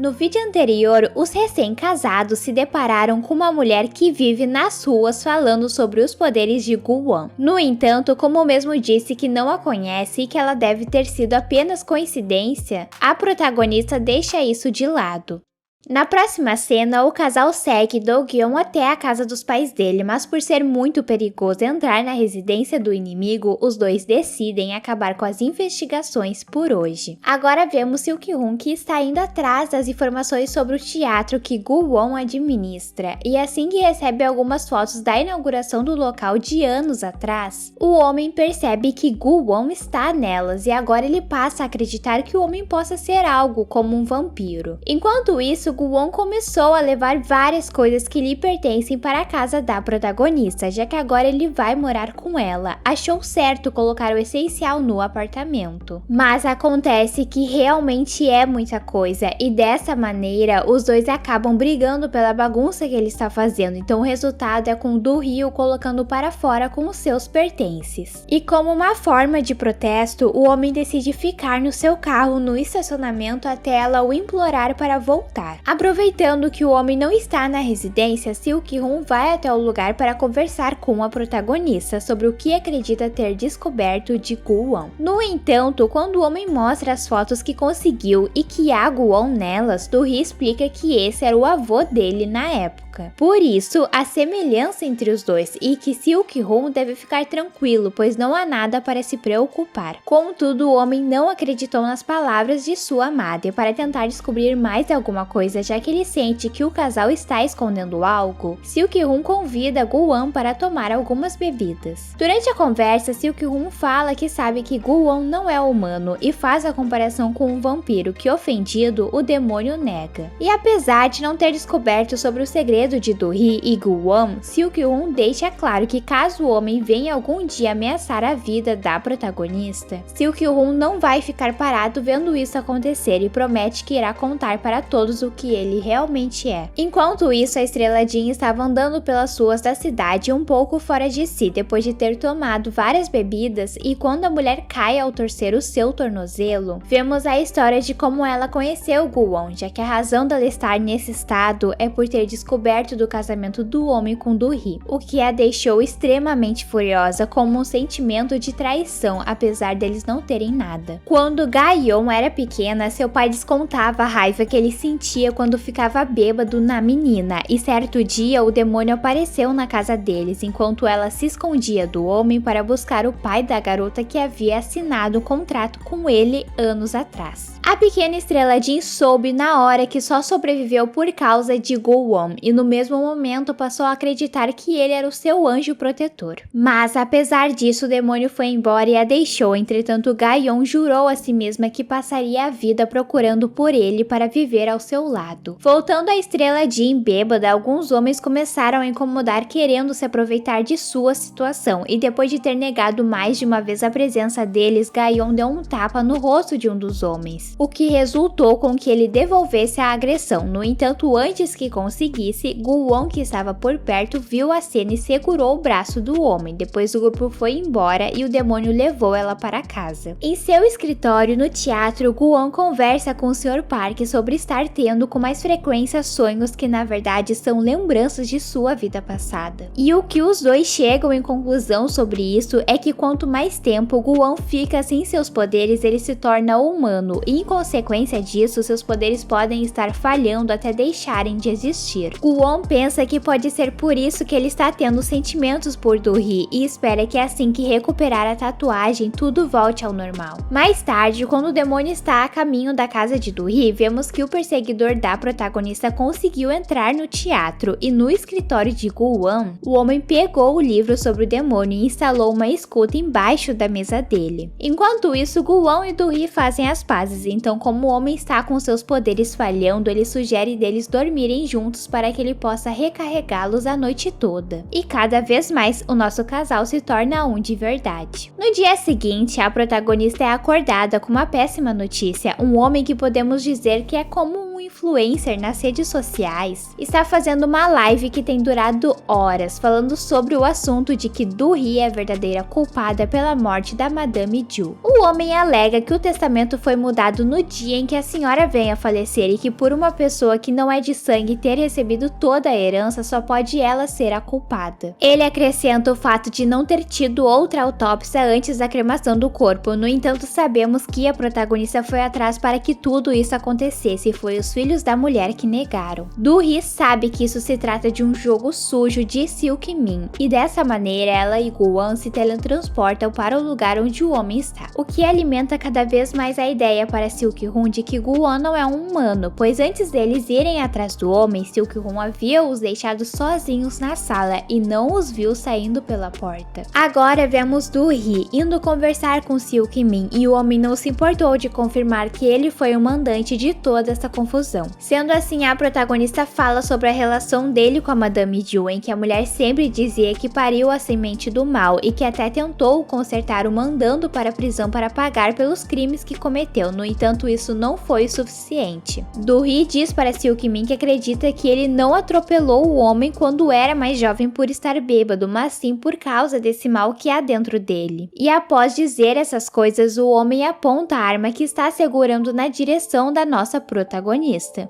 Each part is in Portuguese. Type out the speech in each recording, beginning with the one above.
No vídeo anterior, os recém-casados se depararam com uma mulher que vive nas ruas falando sobre os poderes de Gu-won. No entanto, como o mesmo disse que não a conhece e que ela deve ter sido apenas coincidência, a protagonista deixa isso de lado. Na próxima cena, o casal segue Do-gyeon até a casa dos pais dele, mas por ser muito perigoso entrar na residência do inimigo, os dois decidem acabar com as investigações por hoje. Agora vemos Seok-hoon que está indo atrás das informações sobre o teatro que Gu-won administra, e assim que recebe algumas fotos da inauguração do local de anos atrás, o homem percebe que Gu-won está nelas e agora ele passa a acreditar que o homem possa ser algo como um vampiro. Enquanto isso, Gu-won começou a levar várias coisas que lhe pertencem para a casa da protagonista, já que agora ele vai morar com ela. Achou certo colocar o essencial no apartamento. Mas acontece que realmente é muita coisa, e dessa maneira os dois acabam brigando pela bagunça que ele está fazendo, então o resultado é com Do-hee colocando para fora com os seus pertences. E como uma forma de protesto, o homem decide ficar no seu carro no estacionamento até ela o implorar para voltar. Aproveitando que o homem não está na residência, Seok-hoon vai até o lugar para conversar com a protagonista sobre o que acredita ter descoberto de Gu-won. No entanto, quando o homem mostra as fotos que conseguiu e que há Gu-won nelas, Do-hee explica que esse era o avô dele na época. Por isso, a semelhança entre os dois e que Seok-hoon deve ficar tranquilo, pois não há nada para se preocupar. Contudo, o homem não acreditou nas palavras de sua amada e para tentar descobrir mais alguma coisa, já que ele sente que o casal está escondendo algo, Seok-hoon convida Gu-won para tomar algumas bebidas. Durante a conversa, Seok-hoon fala que sabe que Gu-won não é humano e faz a comparação com um vampiro que, ofendido, o demônio nega. E apesar de não ter descoberto sobre o segredo de Do-hee e Gu-won, Seok-hoon deixa claro que caso o homem venha algum dia ameaçar a vida da protagonista, Seok-hoon não vai ficar parado vendo isso acontecer e promete que irá contar para todos o que ele realmente é. Enquanto isso, a estrela Jin estava andando pelas ruas da cidade um pouco fora de si depois de ter tomado várias bebidas, e quando a mulher cai ao torcer o seu tornozelo, vemos a história de como ela conheceu Gu-won, já que a razão dela estar nesse estado é por ter descoberto do casamento do homem com Do-hee, o que a deixou extremamente furiosa, como um sentimento de traição, apesar deles não terem nada. Quando Ga-yeon era pequena, seu pai descontava a raiva que ele sentia quando ficava bêbado na menina, e certo dia o demônio apareceu na casa deles, enquanto ela se escondia do homem para buscar o pai da garota que havia assinado um contrato com ele anos atrás. A pequena estrela Jin soube na hora que só sobreviveu por causa de Gu-won, e no mesmo momento passou a acreditar que ele era o seu anjo protetor. Mas apesar disso, o demônio foi embora e a deixou. Entretanto, Ga-yeon jurou a si mesma que passaria a vida procurando por ele para viver ao seu lado. Voltando à estrela Jin bêbada, alguns homens começaram a incomodar querendo se aproveitar de sua situação, e depois de ter negado mais de uma vez a presença deles, Ga-yeon deu um tapa no rosto de um dos homens, o que resultou com que ele devolvesse a agressão. No entanto, antes que conseguisse, Gu-won, que estava por perto, viu a cena e segurou o braço do homem. Depois o grupo foi embora e o demônio levou ela para casa. Em seu escritório no teatro, Gu-won conversa com o Sr. Park sobre estar tendo com mais frequência sonhos que na verdade são lembranças de sua vida passada. E o que os dois chegam em conclusão sobre isso é que quanto mais tempo Gu-won fica sem seus poderes, ele se torna humano, e em consequência disso, seus poderes podem estar falhando até deixarem de existir. Gu-won pensa que pode ser por isso que ele está tendo sentimentos por Do-hee e espera que assim que recuperar a tatuagem, tudo volte ao normal. Mais tarde, quando o demônio está a caminho da casa de Do-hee, vemos que o perseguidor da protagonista conseguiu entrar no teatro, e no escritório de Gu-won, o homem pegou o livro sobre o demônio e instalou uma escuta embaixo da mesa dele. Enquanto isso, Gu-won e Do-hee fazem as pazes, então como o homem está com seus poderes falhando, ele sugere deles dormirem juntos para que ele possa recarregá-los a noite toda. E cada vez mais, o nosso casal se torna um de verdade. No dia seguinte, a protagonista é acordada com uma péssima notícia, um homem que podemos dizer que é como um influencer nas redes sociais está fazendo uma live que tem durado horas, falando sobre o assunto de que Do-hee é a verdadeira culpada pela morte da Madame Ju. O homem alega que o testamento foi mudado no dia em que a senhora venha a falecer e que por uma pessoa que não é de sangue ter recebido toda a herança, só pode ela ser a culpada. Ele acrescenta o fato de não ter tido outra autópsia antes da cremação do corpo. No entanto, sabemos que a protagonista foi atrás para que tudo isso acontecesse e foi os filhos da mulher que negaram. Do-hee sabe que isso se trata de um jogo sujo de Seok-min e dessa maneira ela e Gu-won se teletransportam para o lugar onde o homem está, o que alimenta cada vez mais a ideia para Seok-hoon de que Gu-won não é um humano, pois antes deles irem atrás do homem, Seok-hoon havia os deixado sozinhos na sala e não os viu saindo pela porta. Agora vemos Do-hee indo conversar com Seok-min e o homem não se importou de confirmar que ele foi o mandante de toda essa confusão. Sendo assim, a protagonista fala sobre a relação dele com a Madame Ju, em que a mulher sempre dizia que pariu a semente do mal e que até tentou consertar o mandando para a prisão para pagar pelos crimes que cometeu. No entanto, isso não foi o suficiente. Do-hee diz para Seok-min que acredita que ele não atropelou o homem quando era mais jovem por estar bêbado, mas sim por causa desse mal que há dentro dele. E após dizer essas coisas, o homem aponta a arma que está segurando na direção da nossa protagonista.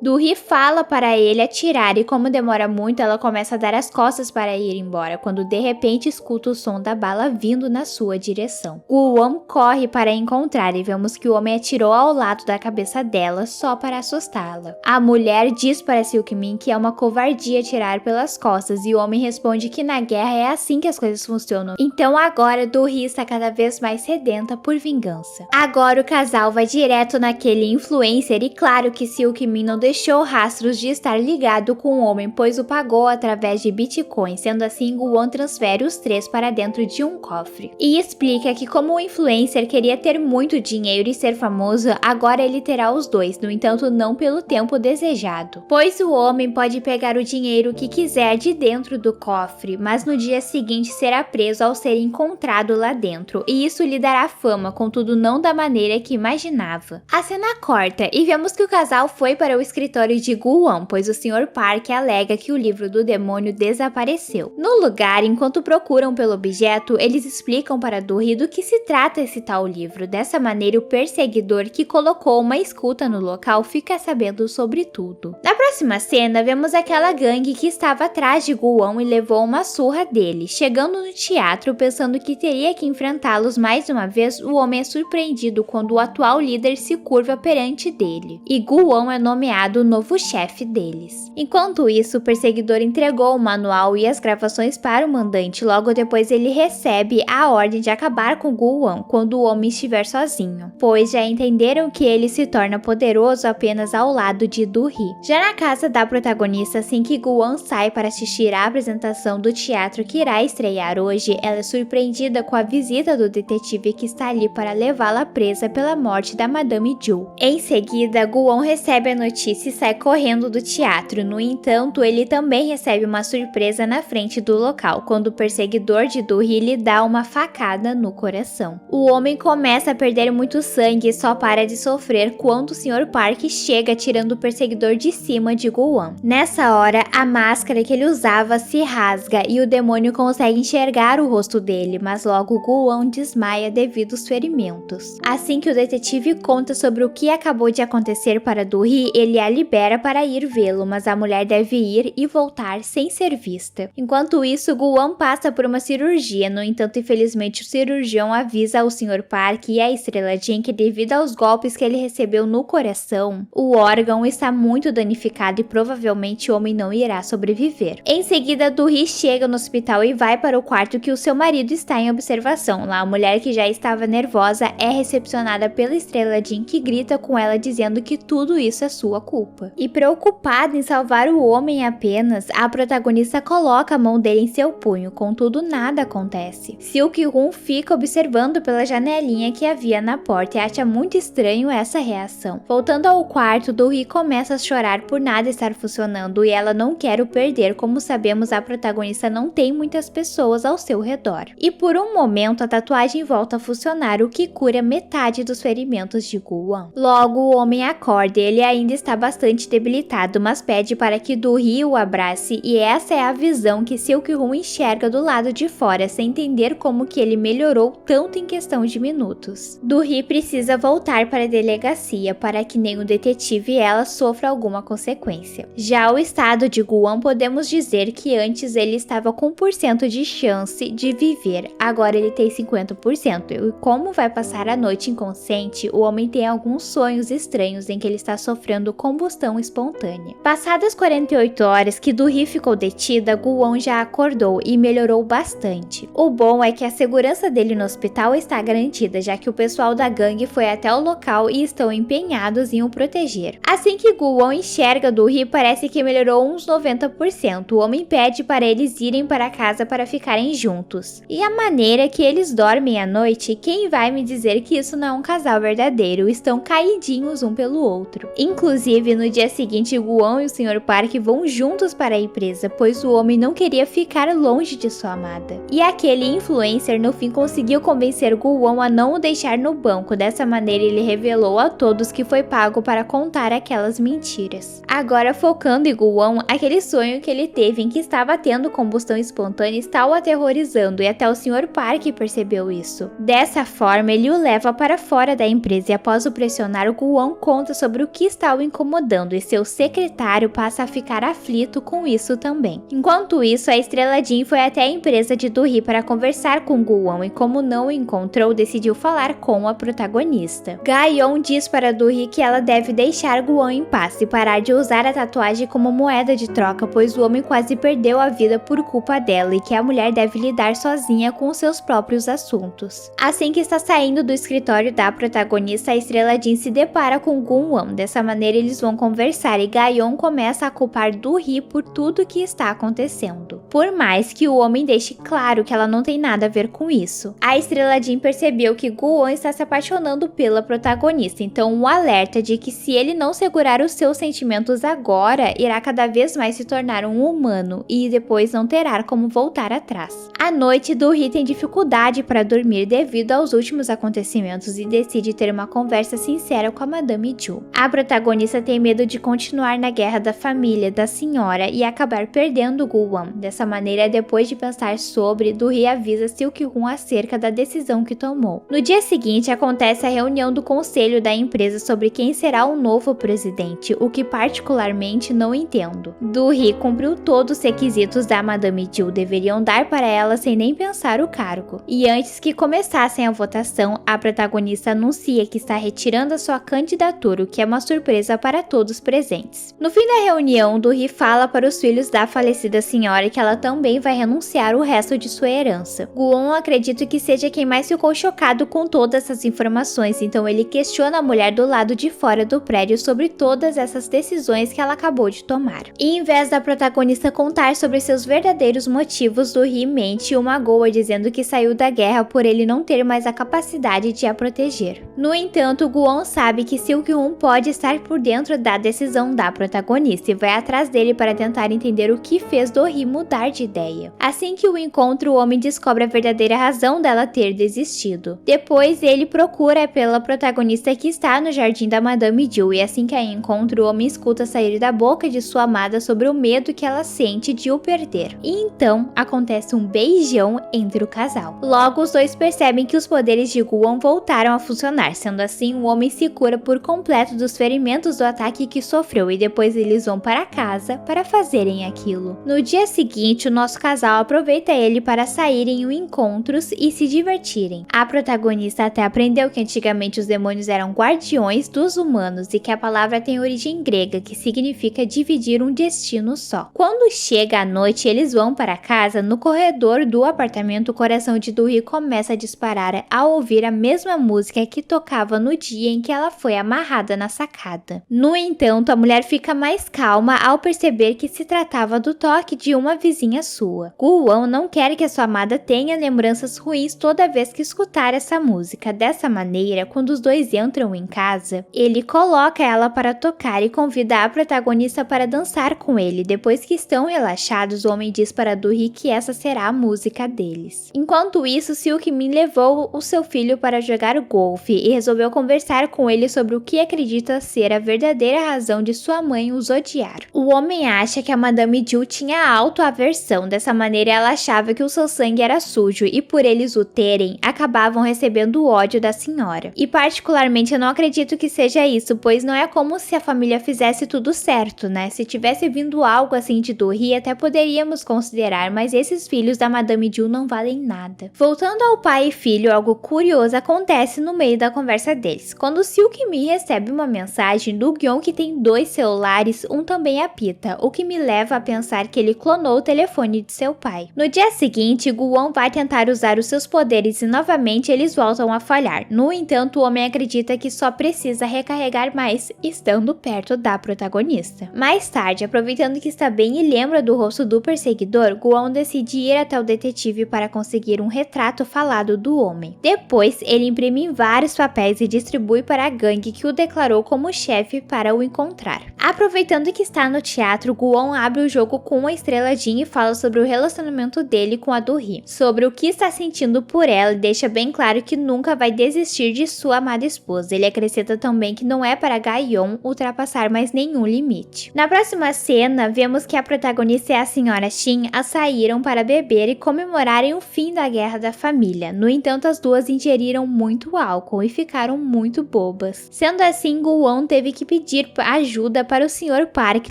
Do-hee fala para ele atirar e como demora muito, ela começa a dar as costas para ir embora, quando de repente escuta o som da bala vindo na sua direção. Gu-won corre para encontrar e vemos que o homem atirou ao lado da cabeça dela só para assustá-la. A mulher diz para Seok-min que é uma covardia atirar pelas costas e o homem responde que na guerra é assim que as coisas funcionam. Então agora Do-hee está cada vez mais sedenta por vingança. Agora o casal vai direto naquele influencer e claro que Seok-min não deixou rastros de estar ligado com o homem, pois o pagou através de Bitcoin. Sendo assim, Gu-won transfere os três para dentro de um cofre e explica que como o influencer queria ter muito dinheiro e ser famoso, agora ele terá os dois, no entanto não pelo tempo desejado, pois o homem pode pegar o dinheiro que quiser de dentro do cofre, mas no dia seguinte será preso ao ser encontrado lá dentro, e isso lhe dará fama, contudo não da maneira que imaginava. A cena corta e vemos que o casal foi para o escritório de Gu-won, pois o Sr. Park alega que o livro do demônio desapareceu. No lugar, enquanto procuram pelo objeto, eles explicam para Do-hee do que se trata esse tal livro. Dessa maneira, o perseguidor que colocou uma escuta no local fica sabendo sobre tudo. Na próxima cena, vemos aquela gangue que estava atrás de Gu-won e levou uma surra dele. Chegando no teatro, pensando que teria que enfrentá-los mais uma vez, o homem é surpreendido quando o atual líder se curva perante dele, e Gu-won é nomeado o novo chefe deles. Enquanto isso, o perseguidor entregou o manual e as gravações para o mandante. Logo depois ele recebe a ordem de acabar com Gu-won quando o homem estiver sozinho, pois já entenderam que ele se torna poderoso apenas ao lado de Do-hee. Já na casa da protagonista, assim que Gu-won sai para assistir à apresentação do teatro que irá estrear hoje, ela é surpreendida com a visita do detetive que está ali para levá-la presa pela morte da Madame Ju. Em seguida, Gu-won recebe a notícia e sai correndo do teatro. No entanto, ele também recebe uma surpresa na frente do local, quando o perseguidor de Do-hee lhe dá uma facada no coração. O homem começa a perder muito sangue e só para de sofrer quando o Sr. Park chega tirando o perseguidor de cima de Gu-won. Nessa hora, a máscara que ele usava se rasga e o demônio consegue enxergar o rosto dele, mas logo Gu-won desmaia devido aos ferimentos. Assim que o detetive conta sobre o que acabou de acontecer para Do-hee, ele a libera para ir vê-lo, mas a mulher deve ir e voltar sem ser vista. Enquanto isso, Gu-won passa por uma cirurgia, no entanto, infelizmente o cirurgião avisa ao Sr. Park e à Estrela Jean que devido aos golpes que ele recebeu no coração, o órgão está muito danificado e provavelmente o homem não irá sobreviver. Em seguida, Do-hee chega no hospital e vai para o quarto que o seu marido está em observação. Lá, a mulher que já estava nervosa é recepcionada pela Estrela Jean que grita com ela dizendo que tudo isso é sua culpa. E preocupada em salvar o homem apenas, a protagonista coloca a mão dele em seu punho, contudo nada acontece. Seok-hoon fica observando pela janelinha que havia na porta e acha muito estranho essa reação. Voltando ao quarto, Do-hee começa a chorar por por nada estar funcionando e ela não quer o perder. Como sabemos, a protagonista não tem muitas pessoas ao seu redor. E por um momento a tatuagem volta a funcionar, o que cura metade dos ferimentos de Gu-won. Logo o homem acorda, ele ainda está bastante debilitado, mas pede para que Do-hee o abrace, e essa é a visão que Seok-hoon enxerga do lado de fora, sem entender como que ele melhorou tanto em questão de minutos. Do-hee precisa voltar para a delegacia para que nenhum detetive e ela sofra alguma consequência. Já o estado de Gu-won, podemos dizer que antes ele estava com 1% de chance de viver, agora ele tem 50%, e como vai passar a noite inconsciente, o homem tem alguns sonhos estranhos em que ele está sofrendo combustão espontânea. Passadas 48 horas que Do-hee ficou detida, Gu-won já acordou e melhorou bastante. O bom é que a segurança dele no hospital está garantida, já que o pessoal da gangue foi até o local e estão empenhados em o proteger. Assim que Gu-won enxerga Do-hee, parece que melhorou uns 90%. O homem pede para eles irem para casa para ficarem juntos. E a maneira que eles dormem à noite, quem vai me dizer que isso não é um casal verdadeiro? Estão caidinhos um pelo outro. Inclusive, no dia seguinte, Gu-won e o Sr. Park vão juntos para a empresa, pois o homem não queria ficar longe de sua amada. E aquele influencer no fim conseguiu convencer Gu-won a não o deixar no banco. Dessa maneira, ele revelou a todos que foi pago para contar aquelas mentiras. Agora, focando em Gu-won, aquele sonho que ele teve em que estava tendo combustão espontânea está o aterrorizando, e até o Sr. Park percebeu isso. Dessa forma, ele o leva para fora da empresa e, após o pressionar, o Gu-won conta sobre o que está o incomodando, e seu secretário passa a ficar aflito com isso também. Enquanto isso, a Estrela Jean foi até a empresa de Do-hee para conversar com Gu-won, e como não o encontrou, decidiu falar com a protagonista. Ga-yeon diz para Do-hee que ela deve deixar Gu-won em paz e parar de usar a tatuagem como moeda de troca, pois o homem quase perdeu a vida por culpa dela e que a mulher deve lidar sozinha com seus próprios assuntos. Assim que está saindo do escritório da protagonista, a Estrela Jean se depara com Gu-won. Dessa maneira eles vão conversar e Ga-yeon começa a culpar Do-hee por tudo que está acontecendo. Por mais que o homem deixe claro que ela não tem nada a ver com isso. A Estrela Jean percebeu que Gu-won está se apaixonando pela protagonista, então um alerta de que se ele não segurar os seus sentimentos agora, irá cada vez mais se tornar um humano e depois não terá como voltar atrás. À noite, Do-hee tem dificuldade para dormir devido aos últimos acontecimentos e decide ter uma conversa sincera com a Madame Ju. A protagonista tem medo de continuar na guerra da família da senhora e acabar perdendo Gu-won. Dessa maneira, depois de pensar sobre, Do-hee avisa Seok-hoon acerca da decisão que tomou. No dia seguinte, acontece a reunião do conselho da empresa sobre quem será o novo presidente, o que particularmente não entendo. Do-hee cumpriu todos os requisitos da Madame Ju, deveriam dar para ela sem nem pensar o cargo. E antes que começassem a votação, a protagonista anuncia que está retirando a sua candidatura, o que é uma surpresa para todos presentes. No fim da reunião, Do-hee fala para os filhos da falecida senhora que ela também vai renunciar o resto de sua herança. Gu-won acredita que seja quem mais ficou chocado com todas essas informações, então ele questiona a mulher do lado de fora do prédio sobre todas essas decisões que ela acabou de tomar. E em vez da protagonista contar sobre seus verdadeiros motivos, Do-hee mente e o magoa dizendo que saiu da guerra por ele não ter mais a capacidade de a proteger. No entanto, Gu-won sabe que Seok-hoon pode estar por dentro da decisão da protagonista e vai atrás dele para tentar entender o que fez Do-hee mudar de ideia. Assim que o encontra, o homem descobre a verdadeira razão dela ter desistido. Depois, ele procura pela protagonista que está no jardim da Madame Ju, e assim que a encontra, o homem escuta sair da boca de sua amada sobre o medo que ela sente de o perder. E então, acontece um beijão entre o casal. Logo, os dois percebem que os poderes de Gu-won voltaram a funcionar, sendo assim, o homem se cura por completo dos ferimentos do ataque que sofreu e depois eles vão para casa para fazerem aquilo. No dia seguinte, o nosso casal aproveita ele para saírem em encontros e se divertirem. A protagonista até aprendeu que antigamente os demônios eram guardiões dos humanos e que a palavra tem origem grega, que significa dividir um destino só. Quando chega a noite, eles vão para casa. No corredor do apartamento, o coração de Do-hee começa a disparar ao ouvir a mesma música que tocava no dia em que ela foi amarrada na sacada. No entanto, a mulher fica mais calma ao perceber que se tratava do toque de uma visita vizinha sua. Gu-won não quer que a sua amada tenha lembranças ruins toda vez que escutar essa música. Dessa maneira, quando os dois entram em casa, ele coloca ela para tocar e convida a protagonista para dançar com ele. Depois que estão relaxados, o homem diz para Do-hee que essa será a música deles. Enquanto isso, Seok-min levou o seu filho para jogar golfe e resolveu conversar com ele sobre o que acredita ser a verdadeira razão de sua mãe os odiar. O homem acha que a Madame Ju tinha autoaversão, dessa maneira ela achava que o seu sangue era sujo e por eles o terem, acabavam recebendo o ódio da senhora. E particularmente eu não acredito que seja isso, pois não é como se a família fizesse tudo certo, né? Se tivesse vindo algo assim de Do-hee, até poderíamos considerar, mas esses filhos da Madame Ju não valem nada. Voltando ao pai e filho, algo curioso acontece no meio da conversa deles. Quando Seok-min recebe uma mensagem do Gyeong que tem 2 celulares, um também apita, o que me leva a pensar que ele clonou o telefone de seu pai. No dia seguinte, Gu-won vai tentar usar os seus poderes e novamente eles voltam a falhar. No entanto, o homem acredita que só precisa recarregar mais, estando perto da protagonista. Mais tarde, aproveitando que está bem e lembra do rosto do perseguidor, Gu-won decide ir até o detetive para conseguir um retrato falado do homem. Depois, ele imprime vários papéis e distribui para a gangue que o declarou como chefe para o encontrar. Aproveitando que está no teatro, Gu-won abre o jogo com a estrela Jin e fala sobre o relacionamento dele com a Do-hee, sobre o que está sentindo por ela e deixa bem claro que nunca vai desistir de sua amada esposa. Ele acrescenta também que não é para Ga-yeon ultrapassar mais nenhum limite. Na próxima cena, vemos que a protagonista e a senhora Shin saíram para beber e comemorarem o fim da guerra da família. No entanto, as duas ingeriram muito álcool e ficaram muito bobas. Sendo assim, Gu-won teve que pedir ajuda para o Sr. Park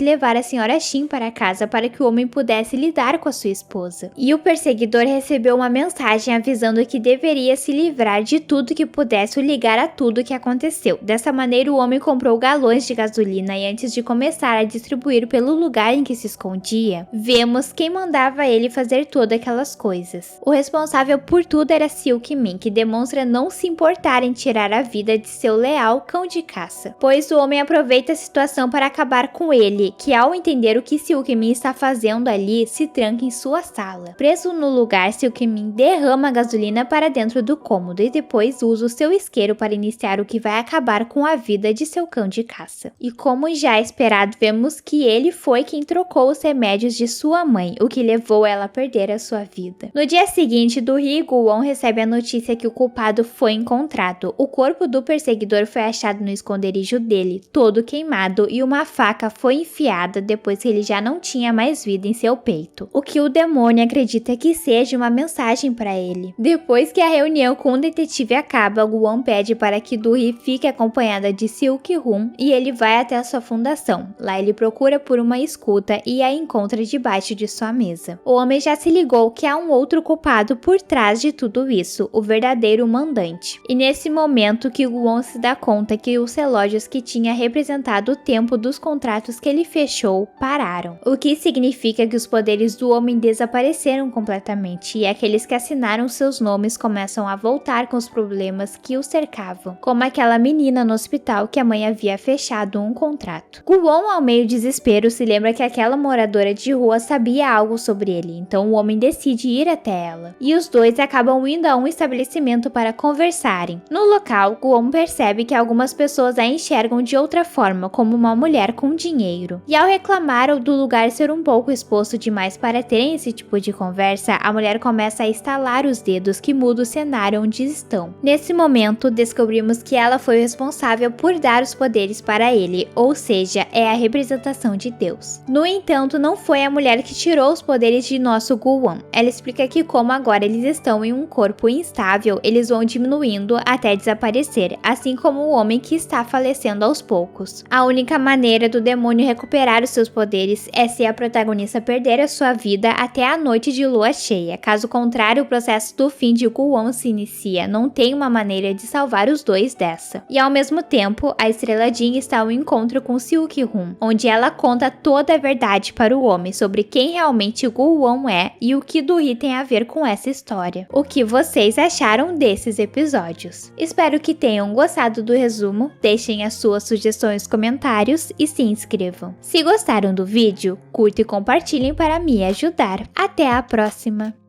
levar a senhora Shin para casa para que o homem pudesse lidar com a sua esposa. E o perseguidor recebeu uma mensagem avisando que deveria se livrar de tudo que pudesse o ligar a tudo que aconteceu. Dessa maneira, o homem comprou galões de gasolina e antes de começar a distribuir pelo lugar em que se escondia, vemos quem mandava ele fazer todas aquelas coisas. O responsável por tudo era Seok-min, que demonstra não se importar em tirar a vida de seu leal cão de caça, pois o homem aproveita a situação para acabar com ele, que ao entender o que Seok-min está fazendo ali, se tranca em sua sala. Preso no lugar, Seok-min derrama a gasolina para dentro do cômodo e depois usa o seu isqueiro para iniciar o que vai acabar com a vida de seu cão de caça. E como já esperado, vemos que ele foi quem trocou os remédios de sua mãe, o que levou ela a perder a sua vida. No dia seguinte, Do-hee e Gu-won recebem a notícia que o culpado foi encontrado. O corpo do perseguidor foi achado no esconderijo dele, todo queimado, e uma faca foi enfiada depois que ele já não tinha mais vida em seu peito, o que o demônio acredita que seja uma mensagem para ele. Depois que a reunião com o detetive acaba, Gu-won pede para que Do-hee fique acompanhada de Seok-hoon e ele vai até a sua fundação. Lá ele procura por uma escuta e a encontra debaixo de sua mesa. O homem já se ligou que há um outro culpado por trás de tudo isso, o verdadeiro mandante. E nesse momento que Gu-won se dá conta que os relógios que tinha representado o tempo dos contratos que ele fechou pararam, o que significa que os poderes do homem desapareceram completamente e aqueles que assinaram seus nomes começam a voltar com os problemas que o cercavam, como aquela menina no hospital que a mãe havia fechado um contrato. Gu-won, ao meio desespero, se lembra que aquela moradora de rua sabia algo sobre ele, então o homem decide ir até ela. E os dois acabam indo a um estabelecimento para conversarem. No local, Gu-won percebe que algumas pessoas a enxergam de outra forma, como uma mulher com dinheiro. E ao reclamar do lugar ser um pouco exposto demais para terem esse tipo de conversa, a mulher começa a estalar os dedos que muda o cenário onde estão. Nesse momento, descobrimos que ela foi responsável por dar os poderes para ele, ou seja, é a representação de Deus. No entanto, não foi a mulher que tirou os poderes de nosso Gu-won. Ela explica que como agora eles estão em um corpo instável, eles vão diminuindo até desaparecer, assim como o homem que está falecendo aos poucos. A única maneira do demônio recuperar os seus poderes é se a protagonista perder a sua vida até a noite de lua cheia. Caso contrário, o processo do fim de Gu-won se inicia. Não tem uma maneira de salvar os dois dessa. E ao mesmo tempo, a estrela Jin está ao encontro com Seok-hoon, onde ela conta toda a verdade para o homem sobre quem realmente Gu-won é e o que Do-hee tem a ver com essa história. O que vocês acharam desses episódios? Espero que tenham gostado do resumo, deixem as suas sugestões, comentários e se inscrevam. Se gostaram do vídeo, curtam e compartilhem para para me ajudar. Até a próxima!